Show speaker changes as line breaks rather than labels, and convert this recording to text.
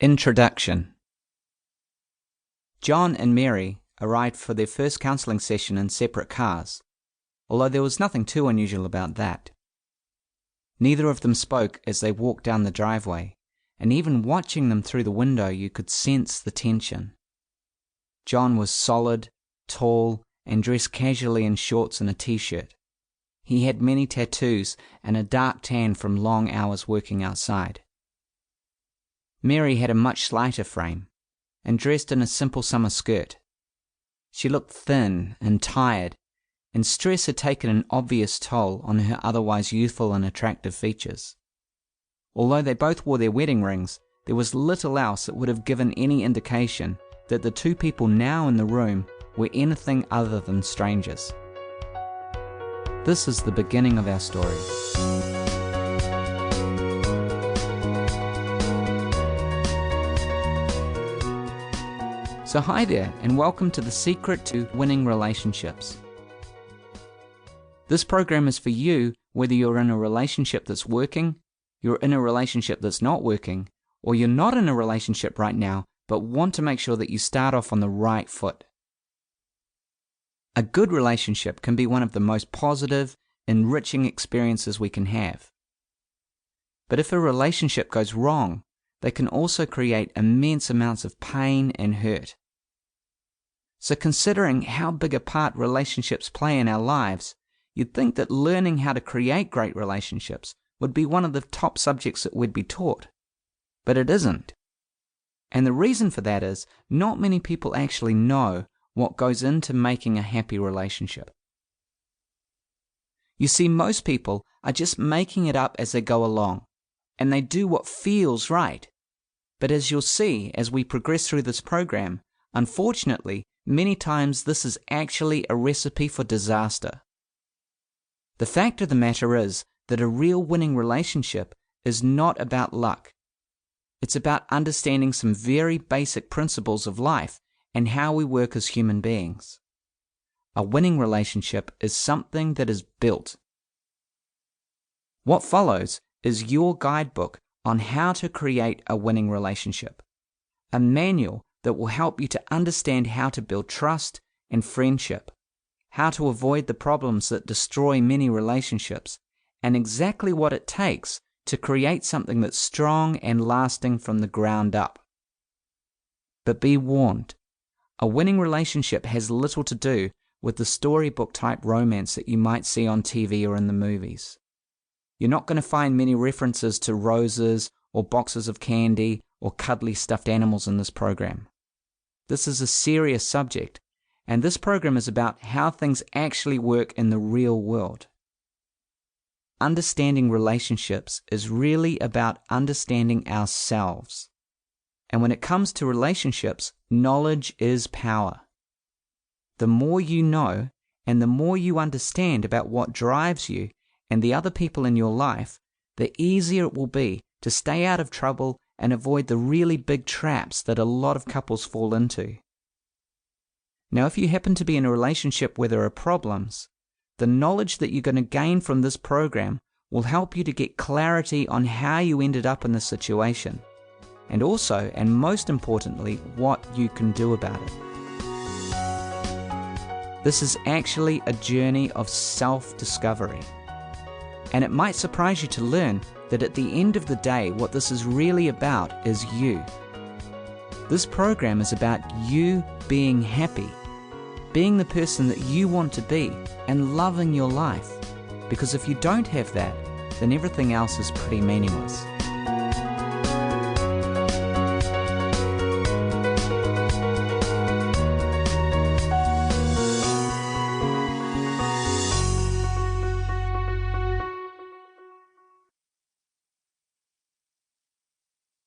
Introduction. John and Mary arrived for their first counseling session in separate cars, although there was nothing too unusual about that. Neither of them spoke as they walked down the driveway, and even watching them through the window you could sense the tension. John was solid, tall, and dressed casually in shorts and a t-shirt. He had many tattoos and a dark tan from long hours working outside. Mary had a much slighter frame, and dressed in a simple summer skirt. She looked thin and tired, and stress had taken an obvious toll on her otherwise youthful and attractive features. Although they both wore their wedding rings, there was little else that would have given any indication that the two people now in the room were anything other than strangers. This is the beginning of our story. So hi there, and welcome to The Secret to Winning Relationships. This program is for you whether you're in a relationship that's working, you're in a relationship that's not working, or you're not in a relationship right now but want to make sure that you start off on the right foot. A good relationship can be one of the most positive, enriching experiences we can have. But if a relationship goes wrong, they can also create immense amounts of pain and hurt. So considering how big a part relationships play in our lives, you'd think that learning how to create great relationships would be one of the top subjects that we'd be taught. But it isn't. And the reason for that is, not many people actually know what goes into making a happy relationship. You see, most people are just making it up as they go along, and they do what feels right. But as you'll see as we progress through this program, unfortunately, many times this is actually a recipe for disaster. The fact of the matter is that a real winning relationship is not about luck. It's about understanding some very basic principles of life and how we work as human beings. A winning relationship is something that is built. What follows is your guidebook on how to create a winning relationship, a manual that will help you to understand how to build trust and friendship, how to avoid the problems that destroy many relationships, and exactly what it takes to create something that's strong and lasting from the ground up. But be warned, a winning relationship has little to do with the storybook type romance that you might see on TV or in the movies. You're not going to find many references to roses or boxes of candy or cuddly stuffed animals in this program. This is a serious subject, and this program is about how things actually work in the real world. Understanding relationships is really about understanding ourselves. And when it comes to relationships, knowledge is power. The more you know, and the more you understand about what drives you and the other people in your life, the easier it will be to stay out of trouble and avoid the really big traps that a lot of couples fall into. Now, if you happen to be in a relationship where there are problems, the knowledge that you're going to gain from this program will help you to get clarity on how you ended up in this situation, and also, and most importantly, what you can do about it. This is actually a journey of self-discovery. And it might surprise you to learn that at the end of the day, what this is really about is you. This program is about you being happy, being the person that you want to be, and loving your life. Because if you don't have that, then everything else is pretty meaningless.